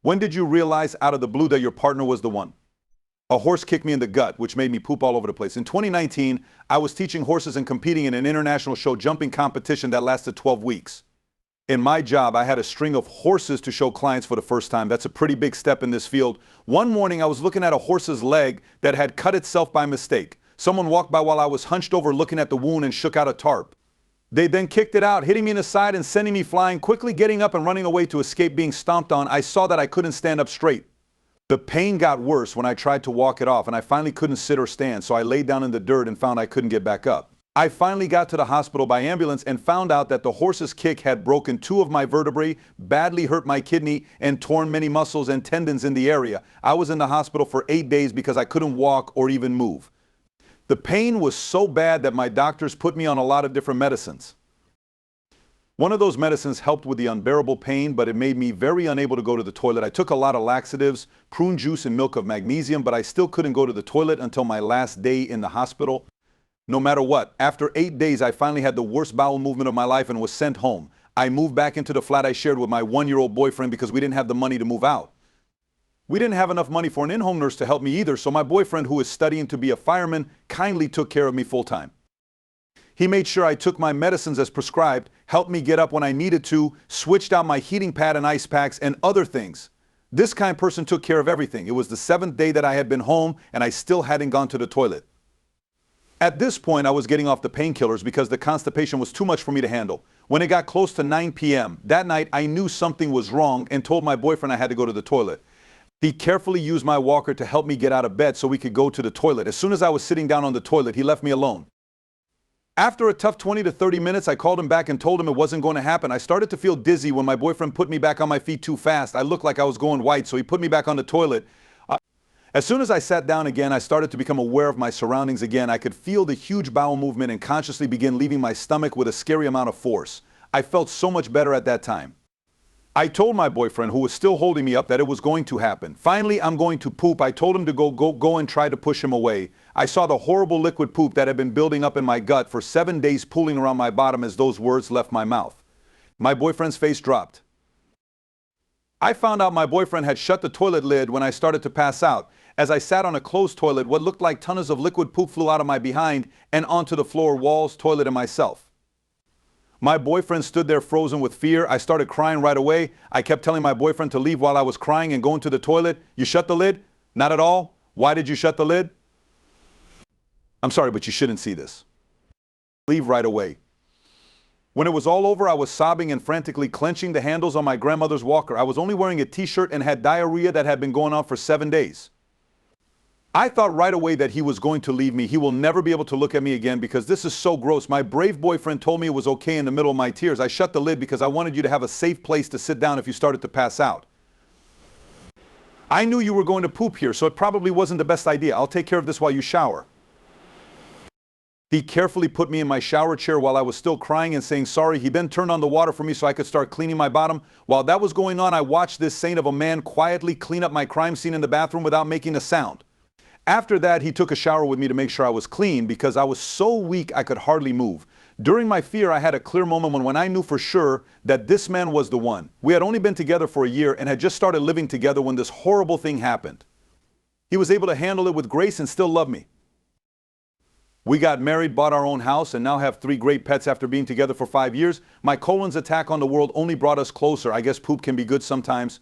When did you realize out of the blue that your partner was the one? A horse kicked me in the gut, which made me poop all over the place. In 2019, I was teaching horses and competing in an international show jumping competition that lasted 12 weeks. In my job, I had a string of horses to show clients for the first time. That's a pretty big step in this field. One morning, I was looking at a horse's leg that had cut itself by mistake. Someone walked by while I was hunched over looking at the wound and shook out a tarp. They then kicked it out, hitting me in the side and sending me flying. Quickly getting up and running away to escape being stomped on, I saw that I couldn't stand up straight. The pain got worse when I tried to walk it off, and I finally couldn't sit or stand, so I laid down in the dirt and found I couldn't get back up. I finally got to the hospital by ambulance and found out that the horse's kick had broken 2 of my vertebrae, badly hurt my kidney, and torn many muscles and tendons in the area. I was in the hospital for 8 days because I couldn't walk or even move. The pain was so bad that my doctors put me on a lot of different medicines. One of those medicines helped with the unbearable pain, but it made me very unable to go to the toilet. I took a lot of laxatives, prune juice and milk of magnesium, but I still couldn't go to the toilet until my last day in the hospital. No matter what, after 8 days, I finally had the worst bowel movement of my life and was sent home. I moved back into the flat I shared with my 1-year-old boyfriend because we didn't have the money to move out. We didn't have enough money for an in-home nurse to help me either, so my boyfriend, who is studying to be a fireman, kindly took care of me full-time. He made sure I took my medicines as prescribed, helped me get up when I needed to, switched out my heating pad and ice packs, and other things. This kind person took care of everything. It was the 7th day that I had been home, and I still hadn't gone to the toilet. At this point, I was getting off the painkillers because the constipation was too much for me to handle. When it got close to 9 p.m. that night, I knew something was wrong and told my boyfriend I had to go to the toilet. He carefully used my walker to help me get out of bed so we could go to the toilet. As soon as I was sitting down on the toilet, he left me alone. After a tough 20 to 30 minutes, I called him back and told him it wasn't going to happen. I started to feel dizzy when my boyfriend put me back on my feet too fast. I looked like I was going white, so he put me back on the toilet. As soon as I sat down again, I started to become aware of my surroundings again. I could feel the huge bowel movement and consciously begin leaving my stomach with a scary amount of force. I felt so much better at that time. I told my boyfriend, who was still holding me up, that it was going to happen. Finally, I'm going to poop. I told him to go and try to push him away. I saw the horrible liquid poop that had been building up in my gut for 7 days, pooling around my bottom as those words left my mouth. My boyfriend's face dropped. I found out my boyfriend had shut the toilet lid when I started to pass out. As I sat on a closed toilet, what looked like tons of liquid poop flew out of my behind and onto the floor, walls, toilet, and myself. My boyfriend stood there frozen with fear. I started crying right away. I kept telling my boyfriend to leave while I was crying and going to the toilet. You shut the lid? Not at all. Why did you shut the lid? I'm sorry, but you shouldn't see this. Leave right away. When it was all over, I was sobbing and frantically clenching the handles on my grandmother's walker. I was only wearing a t-shirt and had diarrhea that had been going on for 7 days. I thought right away that he was going to leave me. He will never be able to look at me again because this is so gross. My brave boyfriend told me it was okay in the middle of my tears. I shut the lid because I wanted you to have a safe place to sit down if you started to pass out. I knew you were going to poop here, so it probably wasn't the best idea. I'll take care of this while you shower. He carefully put me in my shower chair while I was still crying and saying sorry. He then turned on the water for me so I could start cleaning my bottom. While that was going on, I watched this saint of a man quietly clean up my crime scene in the bathroom without making a sound. After that, he took a shower with me to make sure I was clean because I was so weak I could hardly move. During my fear, I had a clear moment when I knew for sure that this man was the one. We had only been together for a year and had just started living together when this horrible thing happened. He was able to handle it with grace and still love me. We got married, bought our own house, and now have 3 great pets after being together for 5 years. My colon's attack on the world only brought us closer. I guess poop can be good sometimes.